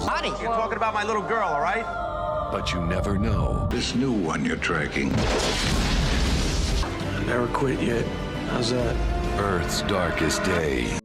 Howdy. You're talking about my little girl, all right? But you never know. This new one you're tracking. I never quit yet. How's that? Earth's darkest day.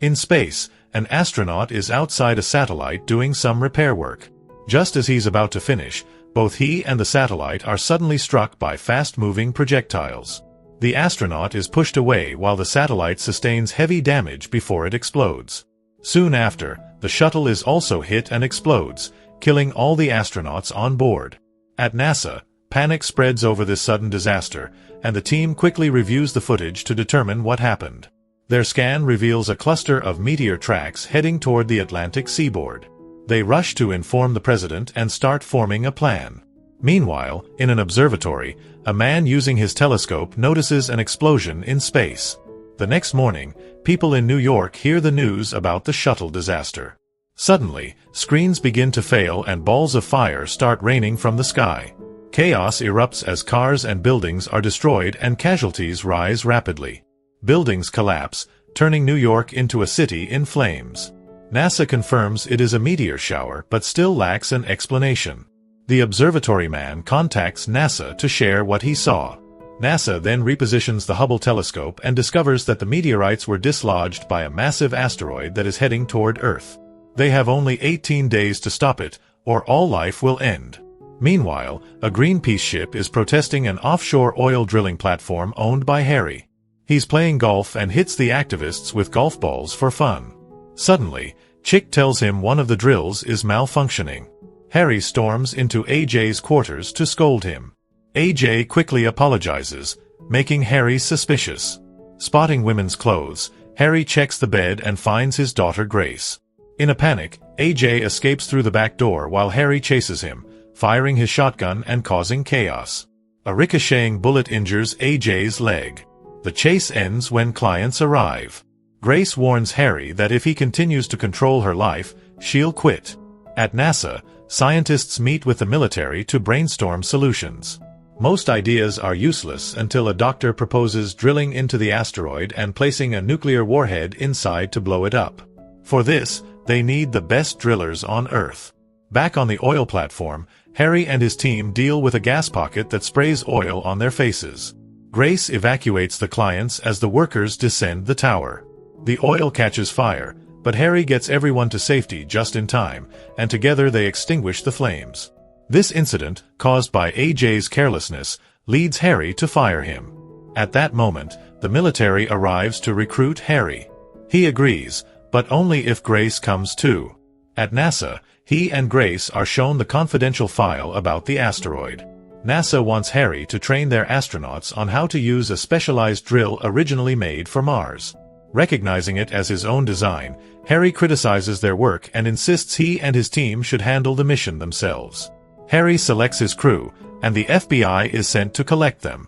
In space, an astronaut is outside a satellite doing some repair work. Just as he's about to finish, both he and the satellite are suddenly struck by fast-moving projectiles. The astronaut is pushed away while the satellite sustains heavy damage before it explodes. Soon after, the shuttle is also hit and explodes, killing all the astronauts on board. At NASA, panic spreads over this sudden disaster, and the team quickly reviews the footage to determine what happened. Their scan reveals a cluster of meteor tracks heading toward the Atlantic seaboard. They rush to inform the president and start forming a plan. Meanwhile, in an observatory, a man using his telescope notices an explosion in space. The next morning, people in New York hear the news about the shuttle disaster. Suddenly, screens begin to fail and balls of fire start raining from the sky. Chaos erupts as cars and buildings are destroyed and casualties rise rapidly. Buildings collapse, turning New York into a city in flames. NASA confirms it is a meteor shower but still lacks an explanation. The observatory man contacts NASA to share what he saw. NASA then repositions the Hubble telescope and discovers that the meteorites were dislodged by a massive asteroid that is heading toward Earth. They have only 18 days to stop it, or all life will end. Meanwhile, a Greenpeace ship is protesting an offshore oil drilling platform owned by Harry. He's playing golf and hits the activists with golf balls for fun. Suddenly, Chick tells him one of the drills is malfunctioning. Harry storms into AJ's quarters to scold him. AJ quickly apologizes, making Harry suspicious. Spotting women's clothes, Harry checks the bed and finds his daughter Grace. In a panic, AJ escapes through the back door while Harry chases him, firing his shotgun and causing chaos. A ricocheting bullet injures AJ's leg. The chase ends when clients arrive. Grace warns Harry that if he continues to control her life, she'll quit. At NASA, scientists meet with the military to brainstorm solutions. Most ideas are useless until a doctor proposes drilling into the asteroid and placing a nuclear warhead inside to blow it up. For this, they need the best drillers on Earth. Back on the oil platform, Harry and his team deal with a gas pocket that sprays oil on their faces. Grace evacuates the clients as the workers descend the tower. The oil catches fire, but Harry gets everyone to safety just in time, and together they extinguish the flames. This incident, caused by AJ's carelessness, leads Harry to fire him. At that moment, the military arrives to recruit Harry. He agrees, but only if Grace comes too. At NASA, he and Grace are shown the confidential file about the asteroid. NASA wants Harry to train their astronauts on how to use a specialized drill originally made for Mars. Recognizing it as his own design, Harry criticizes their work and insists he and his team should handle the mission themselves. Harry selects his crew, and the FBI is sent to collect them.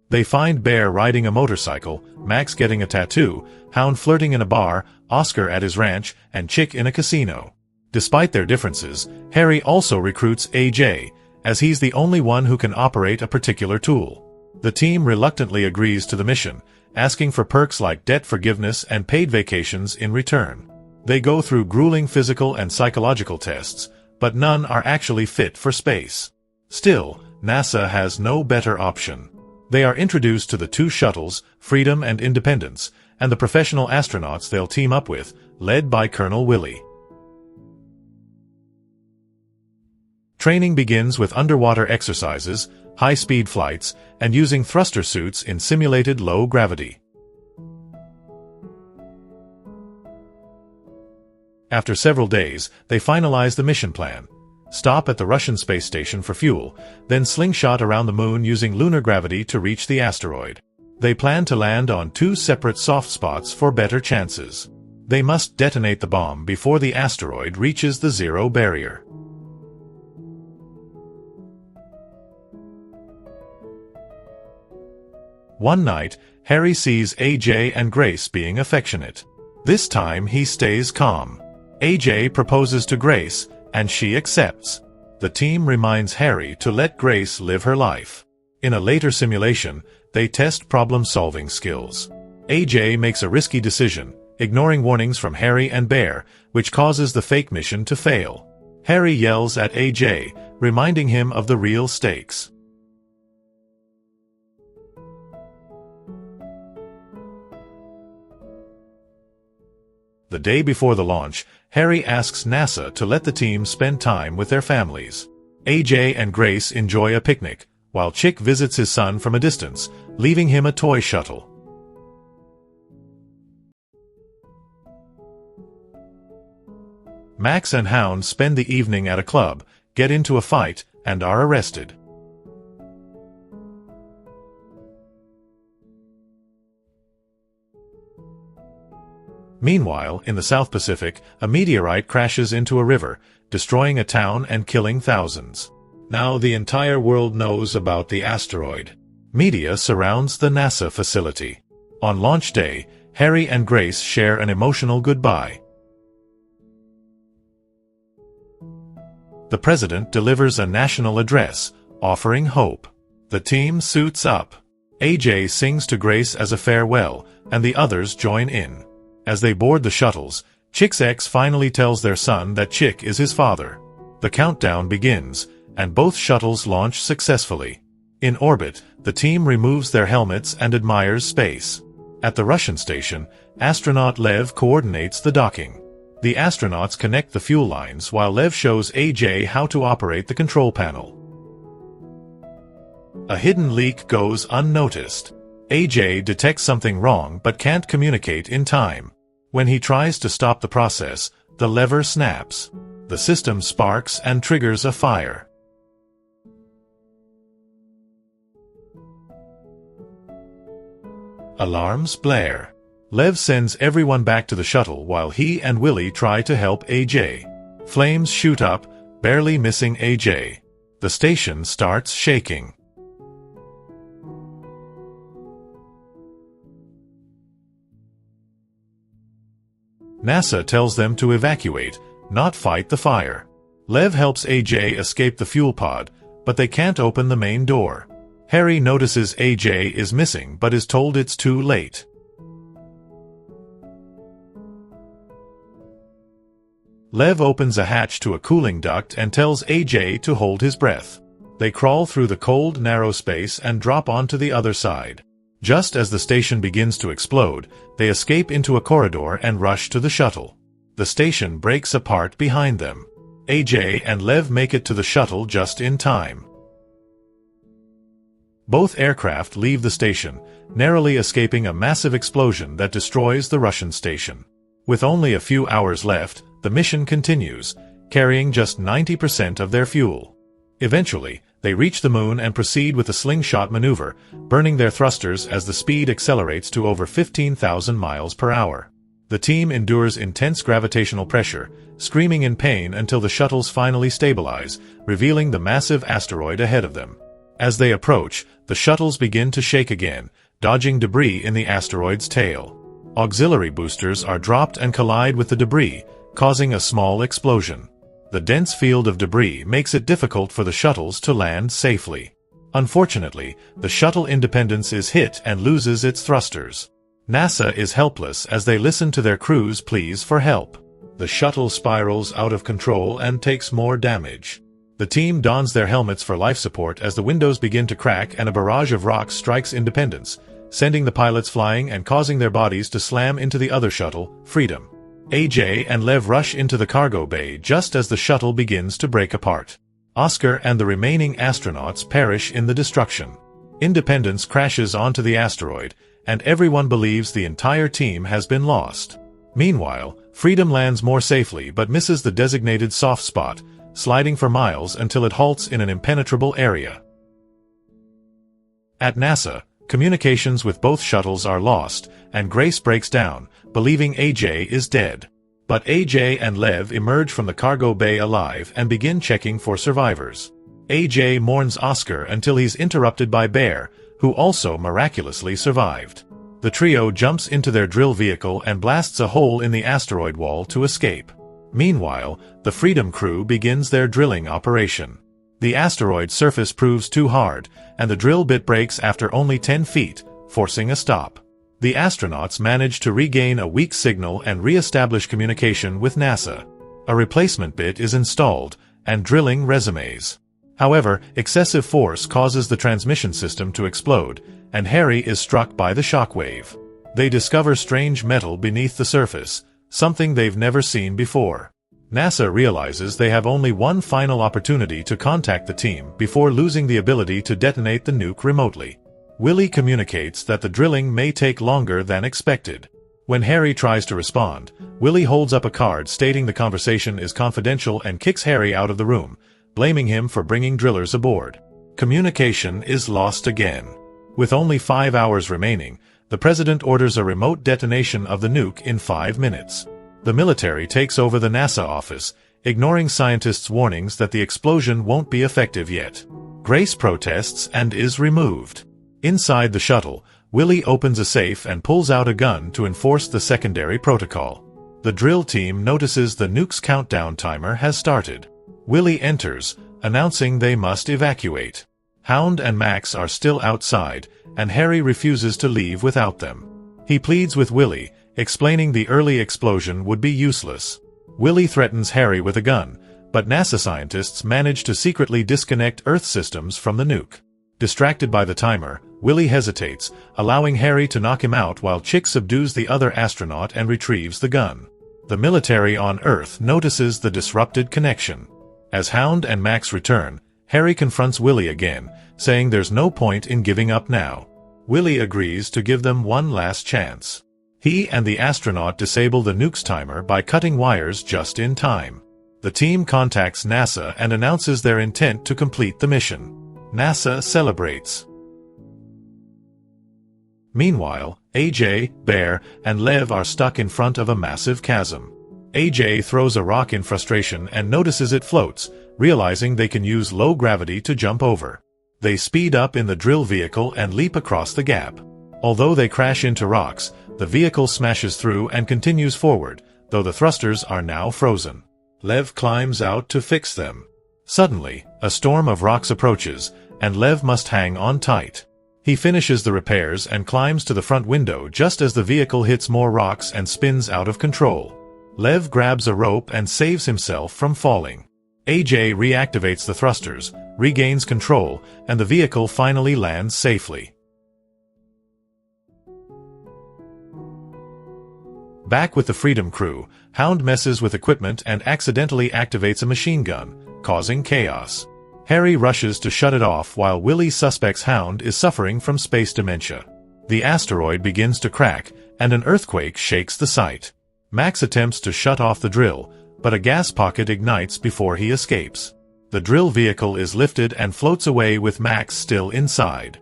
They find Bear riding a motorcycle, Max getting a tattoo, Hound flirting in a bar, Oscar at his ranch, and Chick in a casino. Despite their differences, Harry also recruits AJ, as he's the only one who can operate a particular tool. The team reluctantly agrees to the mission, asking for perks like debt forgiveness and paid vacations in return. They go through grueling physical and psychological tests, but none are actually fit for space. Still, NASA has no better option. They are introduced to the two shuttles, Freedom and Independence, and the professional astronauts they'll team up with, led by Colonel Willie. Training begins with underwater exercises, high-speed flights, and using thruster suits in simulated low gravity. After several days, they finalize the mission plan. Stop at the Russian space station for fuel, then slingshot around the moon using lunar gravity to reach the asteroid. They plan to land on two separate soft spots for better chances. They must detonate the bomb before the asteroid reaches the zero barrier. One night, Harry sees AJ and Grace being affectionate. This time he stays calm. AJ proposes to Grace, and she accepts. The team reminds Harry to let Grace live her life. In a later simulation, They test problem-solving skills. AJ makes a risky decision, ignoring warnings from Harry and Bear, which causes the fake mission to fail. Harry yells at AJ, reminding him of the real stakes. The day before the launch, Harry asks NASA to let the team spend time with their families. AJ and Grace enjoy a picnic, while Chick visits his son from a distance, leaving him a toy shuttle. Max and Hound spend the evening at a club, get into a fight, and are arrested. Meanwhile, in the South Pacific, a meteorite crashes into a river, destroying a town and killing thousands. Now the entire world knows about the asteroid. Media surrounds the NASA facility. On launch day, Harry and Grace share an emotional goodbye. The president delivers a national address, offering hope. The team suits up. AJ sings to Grace as a farewell, and the others join in. As they board the shuttles, Chick's ex finally tells their son that Chick is his father. The countdown begins, and both shuttles launch successfully. In orbit, the team removes their helmets and admires space. At the Russian station, astronaut Lev coordinates the docking. The astronauts connect the fuel lines while Lev shows AJ how to operate the control panel. A hidden leak goes unnoticed. AJ detects something wrong but can't communicate in time. When he tries to stop the process, the lever snaps. The system sparks and triggers a fire. Alarms blare. Lev sends everyone back to the shuttle while he and Willie try to help AJ. Flames shoot up, barely missing AJ. The station starts shaking. NASA tells them to evacuate, not fight the fire. Lev helps AJ escape the fuel pod, but they can't open the main door. Harry notices AJ is missing but is told it's too late. Lev opens a hatch to a cooling duct and tells AJ to hold his breath. They crawl through the cold, narrow space and drop onto the other side. Just as the station begins to explode, they escape into a corridor and rush to the shuttle. The station breaks apart behind them. AJ and Lev make it to the shuttle just in time. Both aircraft leave the station, narrowly escaping a massive explosion that destroys the Russian station. With only a few hours left, the mission continues, carrying just 90% of their fuel. Eventually, they reach the moon and proceed with a slingshot maneuver, burning their thrusters as the speed accelerates to over 15,000 miles per hour. The team endures intense gravitational pressure, screaming in pain until the shuttles finally stabilize, revealing the massive asteroid ahead of them. As they approach, the shuttles begin to shake again, dodging debris in the asteroid's tail. Auxiliary boosters are dropped and collide with the debris, causing a small explosion. The dense field of debris makes it difficult for the shuttles to land safely. Unfortunately, the shuttle Independence is hit and loses its thrusters. NASA is helpless as they listen to their crew's pleas for help. The shuttle spirals out of control and takes more damage. The team dons their helmets for life support as the windows begin to crack and a barrage of rocks strikes Independence, sending the pilots flying and causing their bodies to slam into the other shuttle, Freedom. AJ and Lev rush into the cargo bay just as the shuttle begins to break apart. Oscar and the remaining astronauts perish in the destruction. Independence crashes onto the asteroid, and everyone believes the entire team has been lost. Meanwhile, Freedom lands more safely but misses the designated soft spot, sliding for miles until it halts in an impenetrable area. At NASA, communications with both shuttles are lost, and Grace breaks down, believing AJ is dead. But AJ and Lev emerge from the cargo bay alive and begin checking for survivors. AJ mourns Oscar until he's interrupted by Bear, who also miraculously survived. The trio jumps into their drill vehicle and blasts a hole in the asteroid wall to escape. Meanwhile, the Freedom crew begins their drilling operation. The asteroid's surface proves too hard, and the drill bit breaks after only 10 feet, forcing a stop. The astronauts manage to regain a weak signal and re-establish communication with NASA. A replacement bit is installed, and drilling resumes. However, excessive force causes the transmission system to explode, and Harry is struck by the shockwave. They discover strange metal beneath the surface, something they've never seen before. NASA realizes they have only one final opportunity to contact the team before losing the ability to detonate the nuke remotely. Willie communicates that the drilling may take longer than expected. When Harry tries to respond, Willie holds up a card stating the conversation is confidential and kicks Harry out of the room, blaming him for bringing drillers aboard. Communication is lost again. With only 5 hours remaining, the president orders a remote detonation of the nuke in 5 minutes. The military takes over the NASA office, ignoring scientists' warnings that the explosion won't be effective yet. Grace protests and is removed. Inside the shuttle, Willie opens a safe and pulls out a gun to enforce the secondary protocol. The drill team notices the nuke's countdown timer has started. Willie enters, announcing they must evacuate. Hound and Max are still outside, and Harry refuses to leave without them. He pleads with Willie, explaining the early explosion would be useless. Willie threatens Harry with a gun, but NASA scientists manage to secretly disconnect Earth systems from the nuke. Distracted by the timer, Willie hesitates, allowing Harry to knock him out while Chick subdues the other astronaut and retrieves the gun. The military on Earth notices the disrupted connection. As Hound and Max return, Harry confronts Willie again, saying there's no point in giving up now. Willie agrees to give them one last chance. He and the astronaut disable the nuke's timer by cutting wires just in time. The team contacts NASA and announces their intent to complete the mission. NASA celebrates. Meanwhile, AJ, Bear, and Lev are stuck in front of a massive chasm. AJ throws a rock in frustration and notices it floats, realizing they can use low gravity to jump over. They speed up in the drill vehicle and leap across the gap. Although they crash into rocks, the vehicle smashes through and continues forward, though the thrusters are now frozen. Lev climbs out to fix them. Suddenly, a storm of rocks approaches, and Lev must hang on tight. He finishes the repairs and climbs to the front window just as the vehicle hits more rocks and spins out of control. Lev grabs a rope and saves himself from falling. AJ reactivates the thrusters, regains control, and the vehicle finally lands safely. Back with the Freedom crew, Hound messes with equipment and accidentally activates a machine gun, causing chaos. Harry rushes to shut it off while Willie suspects Hound is suffering from space dementia. The asteroid begins to crack, and an earthquake shakes the site. Max attempts to shut off the drill, but a gas pocket ignites before he escapes. The drill vehicle is lifted and floats away with Max still inside.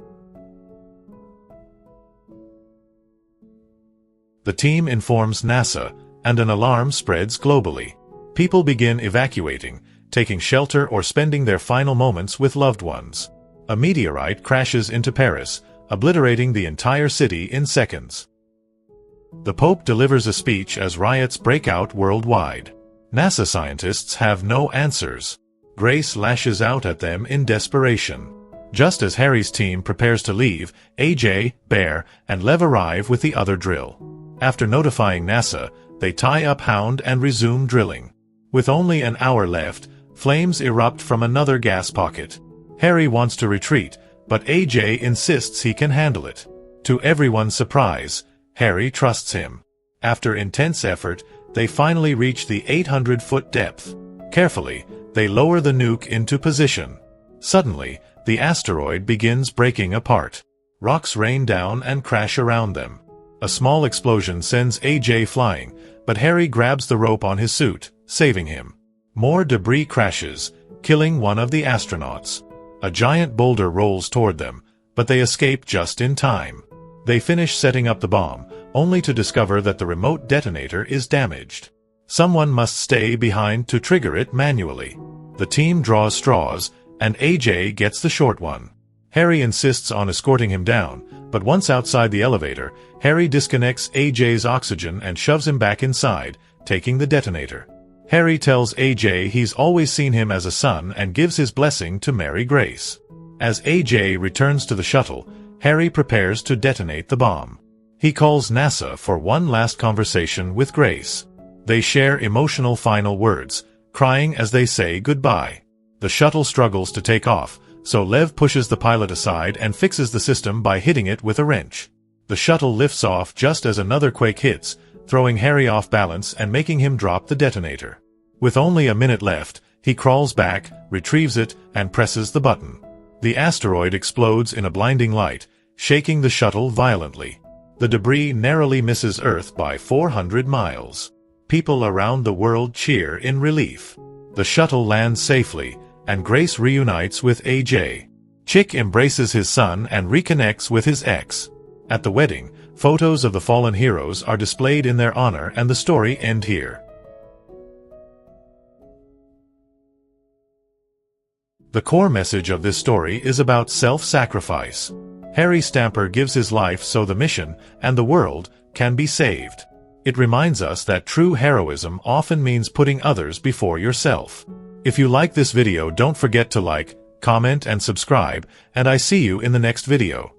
The team informs NASA, and an alarm spreads globally. People begin evacuating, taking shelter or spending their final moments with loved ones. A meteorite crashes into Paris, obliterating the entire city in seconds. The Pope delivers a speech as riots break out worldwide. NASA scientists have no answers. Grace lashes out at them in desperation. Just as Harry's team prepares to leave, AJ, Bear, and Lev arrive with the other drill. After notifying NASA, they tie up Hound and resume drilling. With only an hour left, flames erupt from another gas pocket. Harry wants to retreat, but AJ insists he can handle it. To everyone's surprise, Harry trusts him. After intense effort, they finally reach the 800-foot depth. Carefully, they lower the nuke into position. Suddenly, the asteroid begins breaking apart. Rocks rain down and crash around them. A small explosion sends AJ flying, but Harry grabs the rope on his suit, saving him. More debris crashes, killing one of the astronauts. A giant boulder rolls toward them, but they escape just in time. They finish setting up the bomb, only to discover that the remote detonator is damaged. Someone must stay behind to trigger it manually. The team draws straws, and AJ gets the short one. Harry insists on escorting him down, but once outside the elevator, Harry disconnects AJ's oxygen and shoves him back inside, taking the detonator. Harry tells AJ he's always seen him as a son and gives his blessing to Mary Grace. As AJ returns to the shuttle, Harry prepares to detonate the bomb. He calls NASA for one last conversation with Grace. They share emotional final words, crying as they say goodbye. The shuttle struggles to take off, so Lev pushes the pilot aside and fixes the system by hitting it with a wrench. The shuttle lifts off just as another quake hits, throwing Harry off balance and making him drop the detonator. With only a minute left, he crawls back, retrieves it, and presses the button. The asteroid explodes in a blinding light, shaking the shuttle violently. The debris narrowly misses Earth by 400 miles. People around the world cheer in relief. The shuttle lands safely, and Grace reunites with AJ. Chick embraces his son and reconnects with his ex. At the wedding, photos of the fallen heroes are displayed in their honor and the story ends here. The core message of this story is about self-sacrifice. Harry Stamper gives his life so the mission and the world can be saved. It reminds us that true heroism often means putting others before yourself. If you like this video, don't forget to like, comment, and subscribe, and I see you in the next video.